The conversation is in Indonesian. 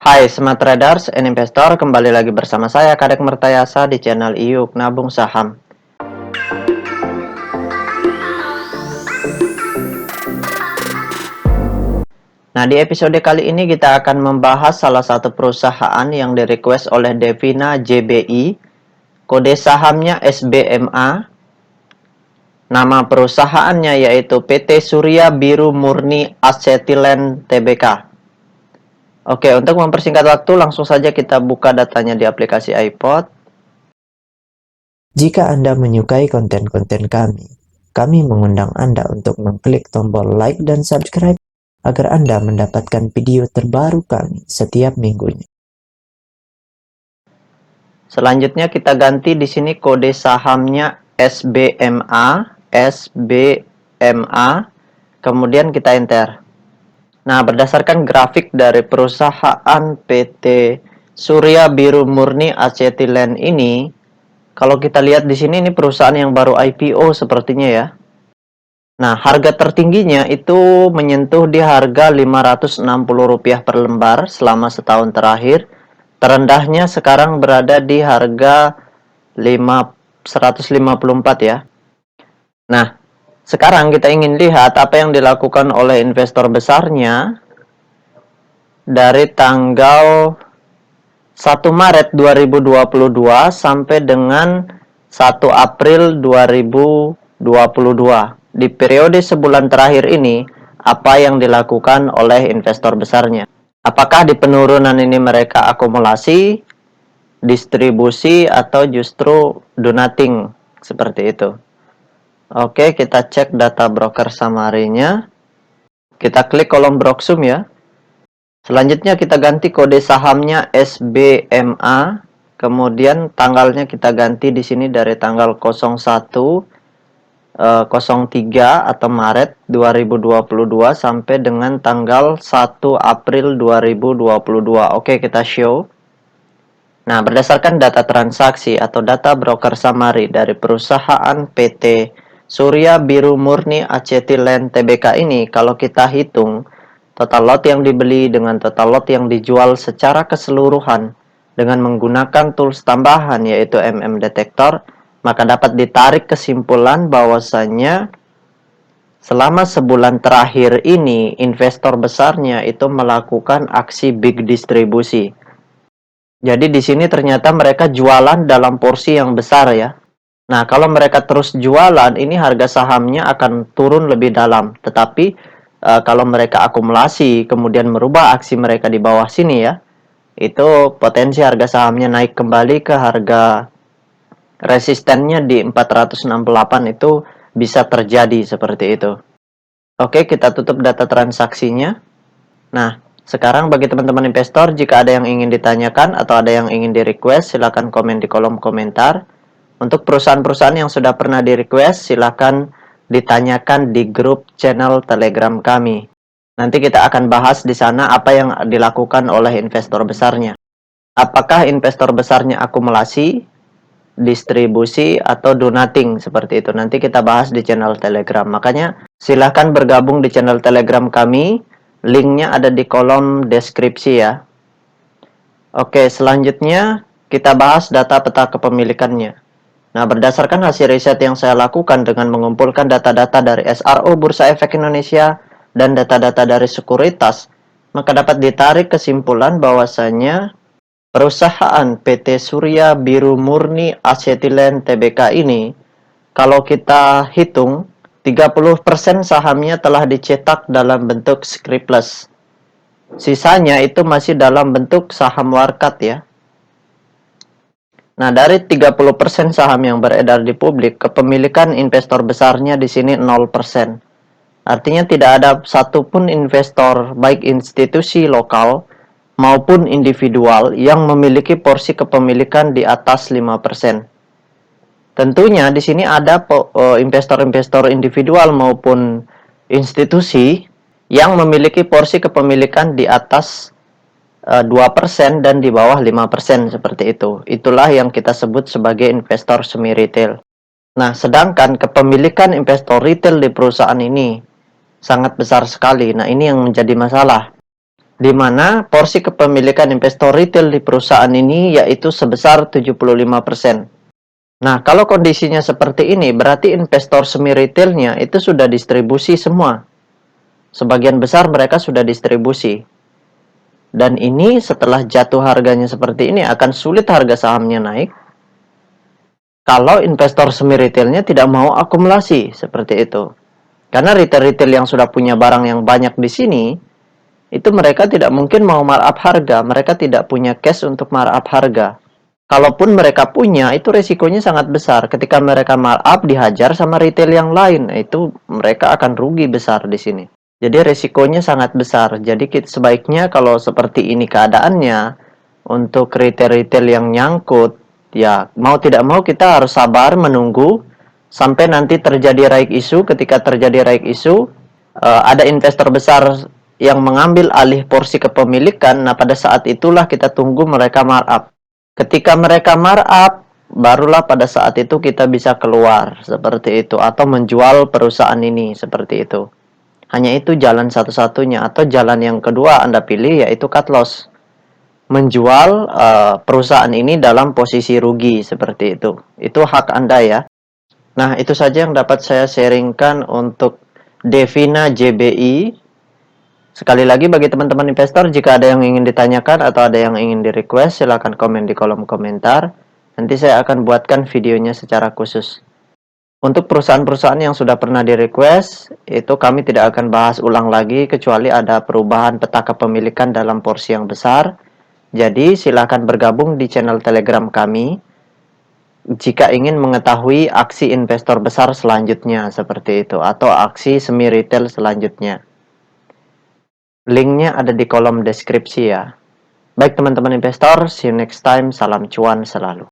Hai Smart Traders and Investor, kembali lagi bersama saya Kadek Mertayasa di channel IYUK Nabung Saham. Nah, di episode kali ini kita akan membahas salah satu perusahaan yang di-request oleh Devina JBI. Kode sahamnya SBMA. Nama perusahaannya yaitu PT Surya Biru Murni Acetylen Tbk. Oke, untuk mempersingkat waktu, langsung saja kita buka datanya di aplikasi iPod. Jika Anda menyukai konten-konten kami mengundang Anda untuk mengklik tombol like dan subscribe agar Anda mendapatkan video terbaru kami setiap minggunya. Selanjutnya kita ganti di sini kode sahamnya SBMA, kemudian kita enter. Nah, berdasarkan grafik dari perusahaan PT Surya Biru Murni Acetylen ini, kalau kita lihat di sini ini perusahaan yang baru IPO sepertinya ya. Nah, harga tertingginya itu menyentuh di harga Rp560 per lembar selama setahun terakhir. Terendahnya sekarang berada di harga 154 ya. Nah, sekarang kita ingin lihat apa yang dilakukan oleh investor besarnya dari tanggal 1 Maret 2022 sampai dengan 1 April 2022. Di periode sebulan terakhir ini, apa yang dilakukan oleh investor besarnya? Apakah di penurunan ini mereka akumulasi, distribusi, atau justru do nothing? Seperti itu. Oke, kita cek data broker summary-nya. Kita klik kolom Broksum ya. Selanjutnya kita ganti kode sahamnya SBMA. Kemudian tanggalnya kita ganti di sini dari tanggal 01/03 atau Maret 2022 sampai dengan tanggal 1 April 2022. Oke, kita show. Nah, berdasarkan data transaksi atau data broker summary dari perusahaan PT Surya Biru Murni Acetylen Tbk ini, kalau kita hitung total lot yang dibeli dengan total lot yang dijual secara keseluruhan dengan menggunakan tools tambahan yaitu Detektor, maka dapat ditarik kesimpulan bahwasannya selama sebulan terakhir ini investor besarnya itu melakukan aksi big distribusi. Jadi di sini ternyata mereka jualan dalam porsi yang besar ya. Nah, kalau mereka terus jualan, ini harga sahamnya akan turun lebih dalam. Tetapi kalau mereka akumulasi, kemudian merubah aksi mereka di bawah sini ya, itu potensi harga sahamnya naik kembali ke harga resistennya di 468 itu bisa terjadi seperti itu. Oke, kita tutup data transaksinya. Nah, sekarang bagi teman-teman investor, jika ada yang ingin ditanyakan atau ada yang ingin di-request, silakan komen di kolom komentar. Untuk perusahaan-perusahaan yang sudah pernah di-request, silakan ditanyakan di grup channel Telegram kami. Nanti kita akan bahas di sana apa yang dilakukan oleh investor besarnya. Apakah investor besarnya akumulasi, distribusi, atau do nothing seperti itu. Nanti kita bahas di channel Telegram. Makanya silakan bergabung di channel Telegram kami. Linknya ada di kolom deskripsi ya. Oke, selanjutnya kita bahas data peta kepemilikannya. Nah, berdasarkan hasil riset yang saya lakukan dengan mengumpulkan data-data dari SRO Bursa Efek Indonesia dan data-data dari sekuritas, maka dapat ditarik kesimpulan bahwasanya perusahaan PT Surya Biru Murni Acetylen Tbk ini, kalau kita hitung, 30% sahamnya telah dicetak dalam bentuk scriptless. Sisanya itu masih dalam bentuk saham warkat ya. Nah, dari 30% saham yang beredar di publik, kepemilikan investor besarnya di sini 0%. Artinya tidak ada satupun investor, baik institusi lokal maupun individual, yang memiliki porsi kepemilikan di atas 5%. Tentunya di sini ada investor-investor individual maupun institusi yang memiliki porsi kepemilikan di atas 2% dan di bawah 5% seperti itu. Itulah yang kita sebut sebagai investor semi retail. Nah, sedangkan kepemilikan investor retail di perusahaan ini sangat besar sekali. Nah, ini yang menjadi masalah. di mana porsi kepemilikan investor retail di perusahaan ini yaitu sebesar 75%. Nah, kalau kondisinya seperti ini, berarti investor semi retailnya itu sudah distribusi semua. Sebagian besar mereka sudah distribusi. Dan ini setelah jatuh harganya seperti ini akan sulit harga sahamnya naik kalau investor semi retailnya tidak mau akumulasi seperti itu. Karena retail-retail yang sudah punya barang yang banyak di sini, itu mereka tidak mungkin mau markup harga, mereka tidak punya cash untuk markup harga. Kalaupun mereka punya, itu resikonya sangat besar. Ketika mereka markup dihajar sama retail yang lain, itu mereka akan rugi besar di sini. Jadi resikonya sangat besar. Jadi sebaiknya kalau seperti ini keadaannya, untuk retail-retail yang nyangkut, ya mau tidak mau kita harus sabar menunggu sampai nanti terjadi right issue. Ketika terjadi right issue, ada investor besar yang mengambil alih porsi kepemilikan. Nah, pada saat itulah kita tunggu mereka markup. Ketika mereka markup, barulah pada saat itu kita bisa keluar seperti itu atau menjual perusahaan ini seperti itu. Hanya itu jalan satu-satunya, atau jalan yang kedua Anda pilih yaitu cut loss. Menjual perusahaan ini dalam posisi rugi seperti itu. Itu hak Anda ya. Nah, itu saja yang dapat saya sharingkan untuk Devina JBI. Sekali lagi bagi teman-teman investor, jika ada yang ingin ditanyakan atau ada yang ingin di-request, silahkan komen di kolom komentar. Nanti saya akan buatkan videonya secara khusus. Untuk perusahaan-perusahaan yang sudah pernah di-request, itu kami tidak akan bahas ulang lagi, kecuali ada perubahan peta kepemilikan dalam porsi yang besar. Jadi, silahkan bergabung di channel Telegram kami jika ingin mengetahui aksi investor besar selanjutnya, seperti itu, atau aksi semi retail selanjutnya. Linknya ada di kolom deskripsi ya. Baik teman-teman investor, see you next time. Salam cuan selalu.